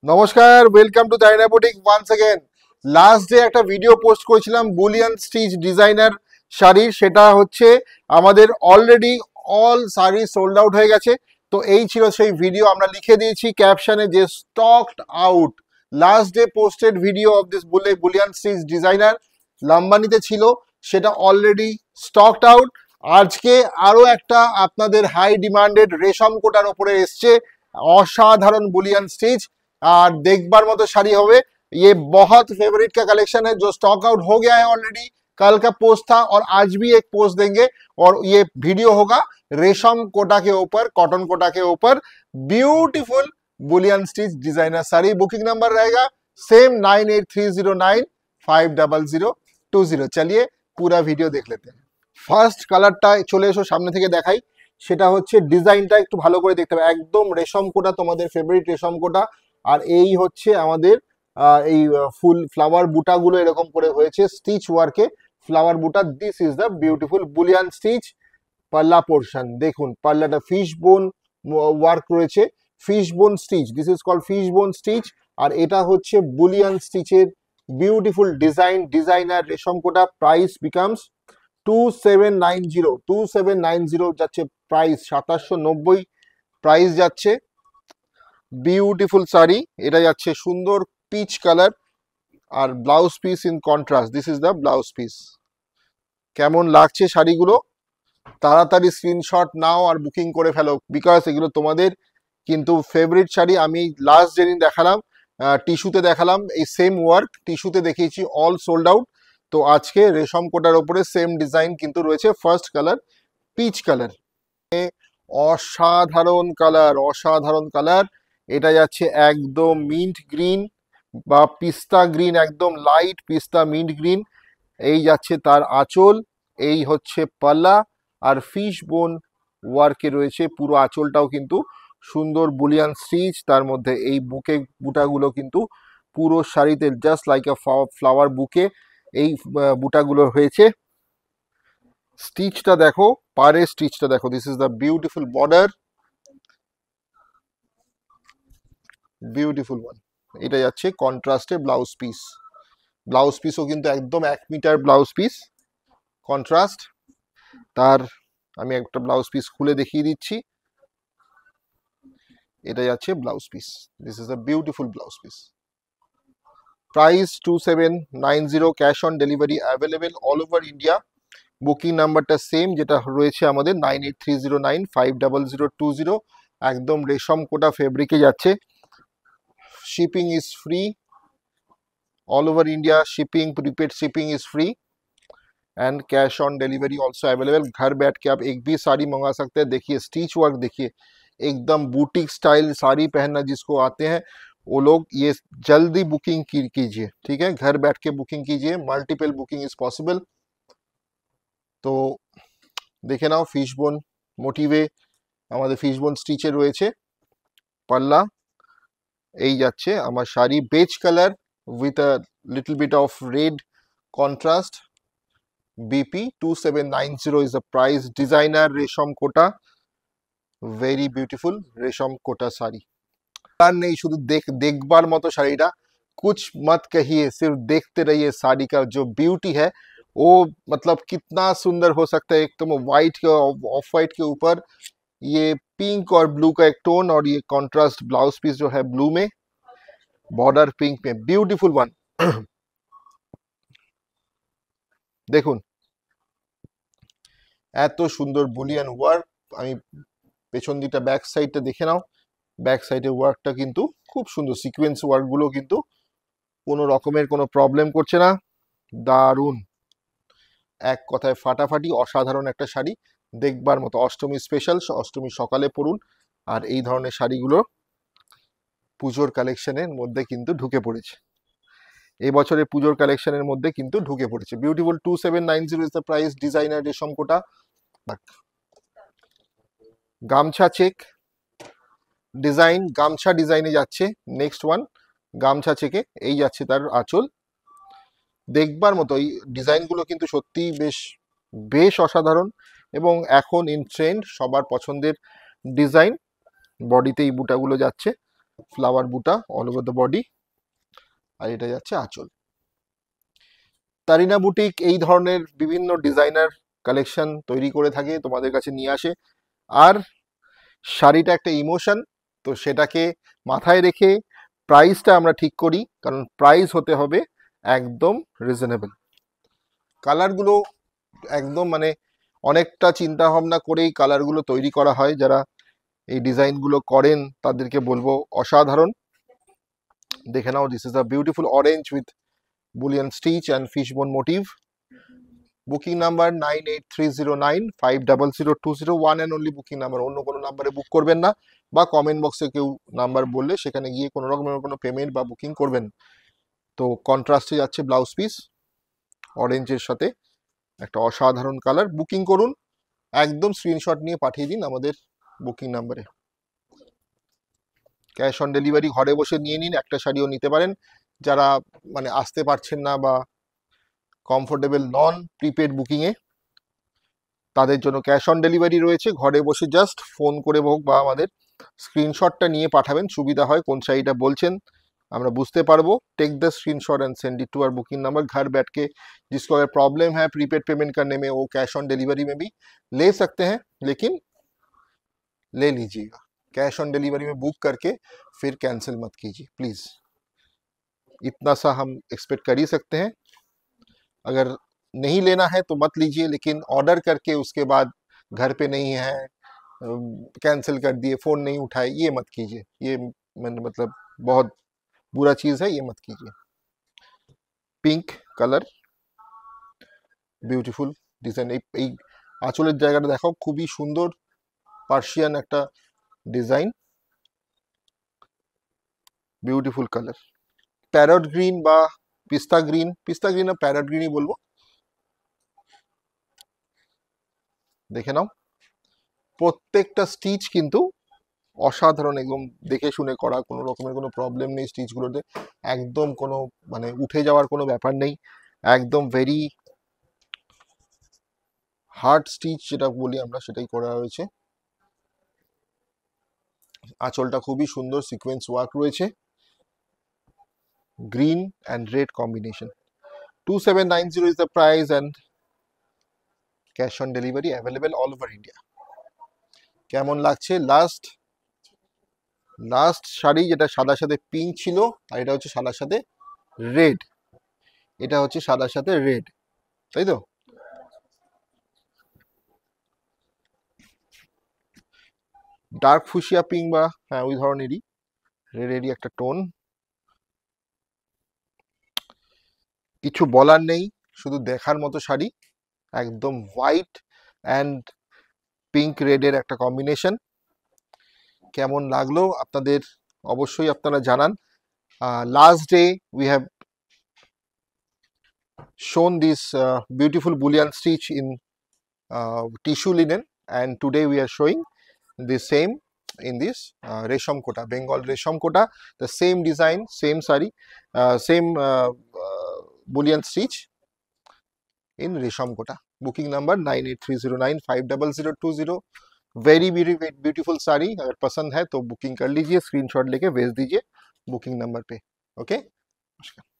নমস্কার, welcome to China boutique once again. Last day একটা video post করেছিলাম bullion stitch designer শাড়ির, সেটা হচ্ছে আমাদের already all sari sold out হয়ে গেছে। তো এই ছিল সেই ভিডিও, আমরা লিখে দিয়েছি ক্যাপশনে যে stocked out. Last day posted video of this bullion stitch designer লাম্বানিতে ছিল, সেটা অলরেডি স্টকড আউট। আজকে আরো একটা আপনাদের হাই ডিমান্ডেড রেশম কোটার ওপরে এসছে অসাধারণ बुलियन स्टिच और देखबार मतो शाड़ी होवे। ये बहुत फेवरेट का कलेक्शन है जो स्टॉक आउट हो गया है ऑलरेडी। कल का पोस्ट था और आज भी एक पोस्ट देंगे और ये वीडियो होगा रेशम कोटा के ऊपर, कॉटन कोटा के ऊपर beautiful Boolean stitch designer sari. Booking number रहेगा सेम 9830950020। चलिए पूरा वीडियो देख लेते हैं। ফার্স্ট কালারটা চলে এসো, সামনে থেকে দেখাই। সেটা হচ্ছে ডিজাইনটা একটু ভালো করে দেখতে হবে, একদম রেশম কোটা, তোমাদের ফেভারিট রেশম কোটা। আর এই হচ্ছে আমাদের এই ফুল ফ্লাওয়ার বুটাগুলো এরকম করে হয়েছে স্টিচ ওয়ার্কে, flower buta. This is the beautiful bullion stitch পাল্লা পোর্শন। দেখুন পাল্লাটা ফিশ বোন ওয়ার্ক রয়েছে, fish bone stitch, this is called fish bone stitch. আর এটা হচ্ছে বুলিয়ান স্টিচের বিউটিফুল ডিজাইন, ডিজাইনার রেশম কোটা। প্রাইস বিকামস 2790 যাচ্ছে প্রাইস, 2790 প্রাইস যাচ্ছে। বিউটিফুল শাড়ি, এটা যাচ্ছে সুন্দর পিচ কালার আর blouse piece in contrast. This is the blouse piece. কেমন লাগছে শাড়িগুলো তাড়াতাড়ি স্ক্রিনশট নাও আর বুকিং করে ফেলো, বিকজ এগুলো তোমাদের কিন্তু ফেভারিট শাড়ি। আমি লাস্ট যেদিন দেখালাম টিস্যুতে দেখালাম, এই সেম ওয়ার্ক টিস্যুতে দেখিয়েছি, অল সোল্ড আউট। তো আজকে রেশম কোটার ওপরে সেম ডিজাইন কিন্তু রয়েছে। ফার্স্ট কালার পিচ কালার, অসাধারণ কালার, অসাধারণ কালার। এটা যাচ্ছে একদম মিন্ট গ্রিন বা পিস্তা গ্রিন, একদম লাইট পিস্তা মিন্ট গ্রিন। এই যাচ্ছে তার আঁচল, এই হচ্ছে পাল্লা আর ফিশ বোন ওয়ার্কে রয়েছে পুরো আঁচলটাও কিন্তু সুন্দর বুলিয়ান স্টিচ। তার মধ্যে এই বুকে বুটাগুলো কিন্তু পুরো শাড়িতে জাস্ট লাইক আ ফ্লাওয়ার বুকে এই বুটাগুলো হয়েছে। স্টিচটা দেখো, পারে স্টিচটা দেখো, this is the beautiful border, beautiful one. এটা যাচ্ছে কন্ট্রাস্টে ব্লাউজ পিস, ব্লাউজ পিসও কিন্তু একদম 1 মিটার ব্লাউজ পিস কন্ট্রাস্ট। তার আমি একটা ব্লাউজ পিস খুলে দেখিয়ে দিচ্ছি, এটা যাচ্ছে blouse piece. This is a beautiful blouse piece. Price 2790, cash on delivery available all over India. Booking নাম্বারটা সেম যেটা রয়েছে আমাদের 9830950020। একদম রেশম কোটা ফেব্রিকে যাচ্ছে। Shipping is free all over India, shipping prepaid shipping is free and cash on delivery also available. घर बैठ के आप एक भी साड़ी मंगा सकते हैं। देखिए स्टिच वर्क देखिए, एकदम बूटीक स्टाइल साड़ी पहनना जिसको आते हैं वो लोग ये जल्दी बुकिंग कीजिए, ठीक है। घर बैठ के बुकिंग कीजिए, मल्टीपल बुकिंग इज पॉसिबल। तो देखे नाओ फिश बोन मोटिवे আমাদের ফিশ বোন স্টিচে রয়েছে। পাল্লা এই যাচ্ছে আমার sari beige colour with a little bit of red contrast। BP 2790 is the price। designer रेशम कोटा, very beautiful रेशम कोटा साड़ी। আর নেই, শুধু দেখবার মতো শাড়িটা, कुछ मत कहिए, सिर्फ देखते रहिए। साड़ी का जो ब्यूटी है वो मतलब कितना सुंदर हो सकता है। एकदम वाइट के ऑफ वाइट के ऊपर ये पिंक और ब्लू का एक टोन और ये कॉन्ट्रास्ट ब्लाउज पीस जो है ब्लू में, बॉर्डर पिंक में, ब्यूटीफुल वन। দেখুন এত সুন্দর বুলিয়ান ওয়ার্ক। আমি পেছন দিকটা ব্যাক সাইডটা দেখে নাও, ব্যাক সাইডের ওয়ার্কটা কিন্তু খুব সুন্দর, সিকোয়েন্স ওয়ার্কগুলো কিন্তু কোনো রকমের কোনো প্রবলেম করছে না। দারুণ, এক কথায় ফাটাফাটি, অসাধারণ একটা শাড়ি, দেখবার মতো। অষ্টমী স্পেশাল, অষ্টমী সকালে পরুন। আর এই ধরনের শাড়িগুলো পুজোর কালেকশনের মধ্যে কিন্তু ঢুকে পড়েছে, এই বছরের পুজোর কালেকশনের মধ্যে কিন্তু ঢুকে পড়েছে। Beautiful 2790 is the price. Designer রেশম কোটা। গামছা চেক ডিজাইন, গামছা ডিজাইনে যাচ্ছে নেক্সট ওয়ান, গামছা চেকে এই যাচ্ছে তার আঁচল। দেখবার মতো এই ডিজাইনগুলো কিন্তু সত্যি বেশ বেশ অসাধারণ এবং এখন ইন ট্রেন্ড, সবার পছন্দের ডিজাইন। বডিতে এই বুটাগুলো যাচ্ছে, ফ্লাওয়ার বুটা অল ওভার দ্য বডি, আর এটা যাচ্ছে আঁচল। তারিনা বুটিক এই ধরনের বিভিন্ন ডিজাইনার কালেকশন তৈরি করে থাকে, তোমাদের কাছে নিয়ে আসে। আর শাড়িটা একটা ইমোশন, তো সেটাকে মাথায় রেখে প্রাইসটা আমরা ঠিক করি, কারণ প্রাইস হতে হবে একদম রিজনেবল। কালারগুলো একদম মানে অনেকটা চিন্তা ভাবনা করেই কালারগুলো তৈরি করা হয়। যারা এই ডিজাইনগুলো করেন তাদেরকে বলবো অসাধারণ। দেখে নাও, this is a beautiful orange with bullion stitch and fishbone motif. Booking number 9830950020, one and only booking number. অন্য কোনো নাম্বারে বুক করবেন না, বা কমেন্ট বক্সে কেউ নাম্বার বললে সেখানে গিয়ে কোনো রকমের কোনো পেমেন্ট বা বুকিং করবেন। তো কন্ট্রাস্টে যাচ্ছে ব্লাউজ পিস অরেঞ্জের সাথে, একটা অসাধারণ কালার। বুকিং করুন, একদম স্ক্রিনশট নিয়ে পাঠিয়ে দিন আমাদের বুকিং নাম্বারে। ক্যাশ অন ডেলিভারি ঘরে বসে নিয়ে নিন, একটা শাড়িও নিতে পারেন। যারা মানে আসতে পারছেন না বা কমফোর্টেবল নন প্রিপেড বুকিংয়ে, তাদের জন্য ক্যাশ অন ডেলিভারি রয়েছে। ঘরে বসে জাস্ট ফোন করে হোক বা আমাদের স্ক্রিনশটটা নিয়ে পাঠাবেন, সুবিধা হয়। কোন শাড়িটা বলছেন আমরা বুঝতে পারবো। Take the screenshot and send it to our booking number. घर बैठ के जिसको अगर प्रॉब्लम है प्रीपेड पेमेंट करने में, वो कैश ऑन डिलीवरी में भी ले सकते हैं, लेकिन ले लीजिएगा। कैश ऑन डिलीवरी में बुक करके फिर कैंसिल मत कीजिए प्लीज। इतना सा हम एक्सपेक्ट कर ही सकते हैं। अगर नहीं लेना है तो मत लीजिए, लेकिन ऑर्डर करके उसके बाद घर पे नहीं है, कैंसिल कर दिए, फोन नहीं उठाए, ये मत कीजिए। ये मैंने मतलब बहुत बुरा चीज है, ये मत कीजिए। Pink colour, beautiful design. এই আঁচলের জায়গাটা দেখো, খুবই সুন্দর পার্সিয়ান একটা design, beautiful colour. Parrot green বা পিস্তা গ্রিন, পিস্তা গ্রিন আর প্যারট গ্রিনই বলবো। দেখে নাও, প্রত্যেকটা স্টিচ কিন্তু অসাধারণ, একদম দেখে শুনে করা, কোনো রকমের কোনো প্রবলেম নেই স্টিচগুলোতে, একদম কোনো মানে উঠে যাওয়ার কোনো ব্যাপার নেই, একদম ভেরি হার্ড স্টিচ যেটা বলি আমরা, সেটাই করা হয়েছে। আঁচলটা খুবই সুন্দর সিকোয়েন্স ওয়ার্ক রয়েছে, green and red combination. 2790 is the price and cash on delivery available all over India. কেমন লাগছে? লাস্ট শাড়ি যেটা সাদার সাথে পিঙ্ক ছিল, আর এটা হচ্ছে সাদার সাথে রেড, এটা হচ্ছে সাদার সাথে রেড, তাই তো? ডার্ক ফুশিয়া পিঙ্ক বা হ্যাঁ ওই ধরনেরই রেডেরই একটা টোন। কিছু বলার নেই, শুধু দেখার মতো শাড়ি, একদম হোয়াইট অ্যান্ড পিঙ্ক রেডের একটা কম্বিনেশন। কেমন লাগলো আপনাদের অবশ্যই আপনারা জানান। Last day we have shown this beautiful bullion stitch in tissue linen, and today we are showing the same in this resham kota, Bengal resham kota, the same design, same sari, same bullion stitch in resham kota. Booking number 9830950020। Very beautiful sari, अगर पसंद है तो booking कर लीजिए, screenshot लेके भेज दीजिए booking number पे। ओके, नमस्कार।